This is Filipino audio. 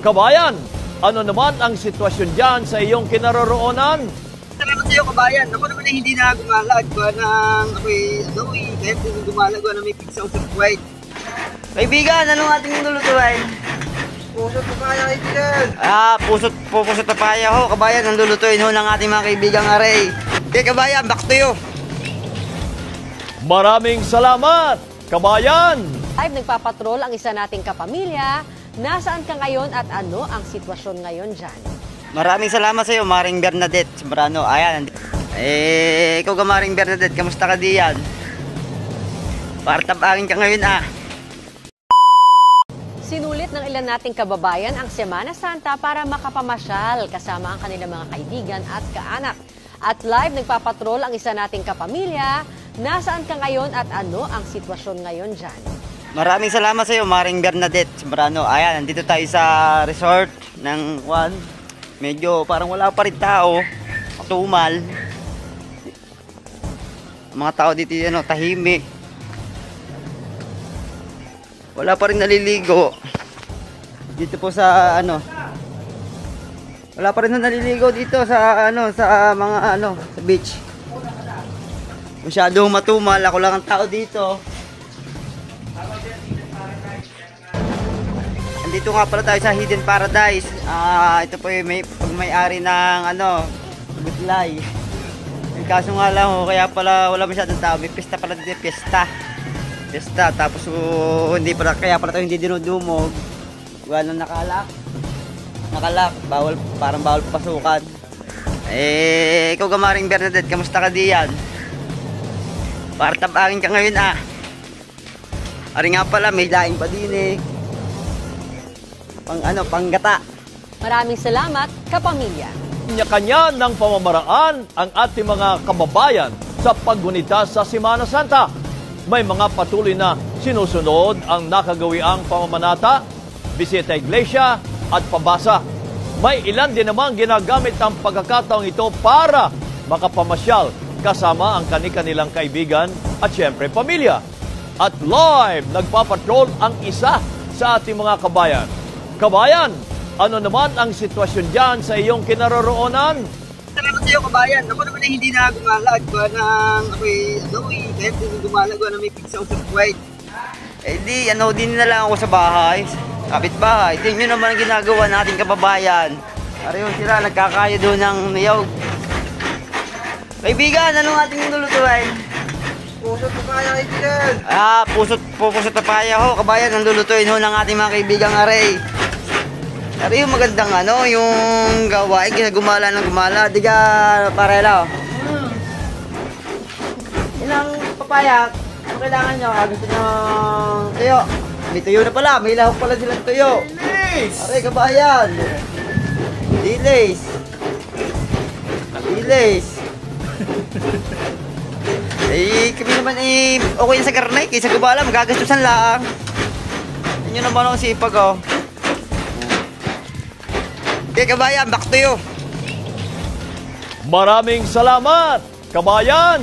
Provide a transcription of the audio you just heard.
Kabayan, ano naman ang sitwasyon dyan sa iyong kinaroroonan? Salamat sa iyo, kabayan. Ako naman ay hindi na gumalag. Gawa ng ako'y kahit kung gumalag, gawa na may pizza o surprise. Kaibigan, anong ating lulutuin? Pusot papaya, kaibigan. Pusot papaya ho, kabayan, ang lulutuin ho ng ating mga kaibigang aray. Okay, kabayan, back to you. Maraming salamat, kabayan! Live nagpapatrol ang isa nating kapamilya. Nasaan ka ngayon at ano ang sitwasyon ngayon dyan? Maraming salamat sa iyo, Maring Bernadette Sembrano. Ayan. Ikaw ka, Maring Bernadette, kamusta ka diyan? Partabangin ka ngayon Sinulit ng ilan nating kababayan ang Semana Santa para makapamasyal kasama ang kanilang mga kaibigan at kaanak. At live nagpapatrol ang isa nating kapamilya. Nasaan ka ngayon at ano ang sitwasyon ngayon dyan? Maraming salamat sa iyo, Maring Bernadette Sembrano. Ayan, nandito tayo sa resort ng Juan. Medyo parang wala pa rin tao. Tumal. Mga tao dito, tahimik. Wala pa rin naliligo. Dito po sa wala pa rin naliligo dito sa sa mga sa beach. Masyadong matumal, ako lang ang tao dito. Andito nga pala tayo sa Hidden Paradise. Ito po yung may-ari ng Butlay. Kaso nga lang kaya pala wala masyadong tao. May pista pala dito, pista. Tapos kaya pala tayo hindi dinudumog. Wala nakalak. Parang bawal pasukan. Ikaw ka, Maring Bernadette, kamusta ka diyan? Partabangin ka ngayon Ari nga pala, may laing pa din Panggata. Maraming salamat, kapamilya. Kanya-kanya ng pamamaraan ang ating mga kababayan sa paggunita sa Semana Santa. May mga patuloy na sinusunod ang nakagawiang pamamanata, bisita iglesia at pabasa. May ilan din namang ginagamit ang pagkakataong ito para makapamasyal kasama ang kanilang kaibigan at syempre pamilya. At live nagpapatrol ang isa sa ating mga kabayan. Kabayan, ano naman ang sitwasyon dyan sa iyong kinaroroonan? Salamat sa iyo, kabayan. Ako naman ay hindi na gumalag. Gawa ng ako'y kahit kung gumalag, gawa na may pizza o surprise. Din na lang ako sa bahay. Kapit bahay. Tingnan nyo naman ang ginagawa nating kababayan. Pareho sila, nagkakaya doon ng niyog. Kaibigan, anong ating lulutuin? Pusot papaya, kaibigan. Pusot papaya ho, kabayan, ang lulutuin ho ng ating mga kaibigang aray. Pero yung magandang yung gawain, kaya gumala ng gumala, di ka parela. Ilang papaya, ano kailangan nyo? Gusto nyo tuyo? May tuyo na pala, may lahok pala silang tuyo. Dilis! Aray, kabayan. Dilis. Kami naman okay sa karne, kaysa gumala, magagastusan lang. Yun naman ang sipag Okay, kabayan, back to you. Maraming salamat, kabayan!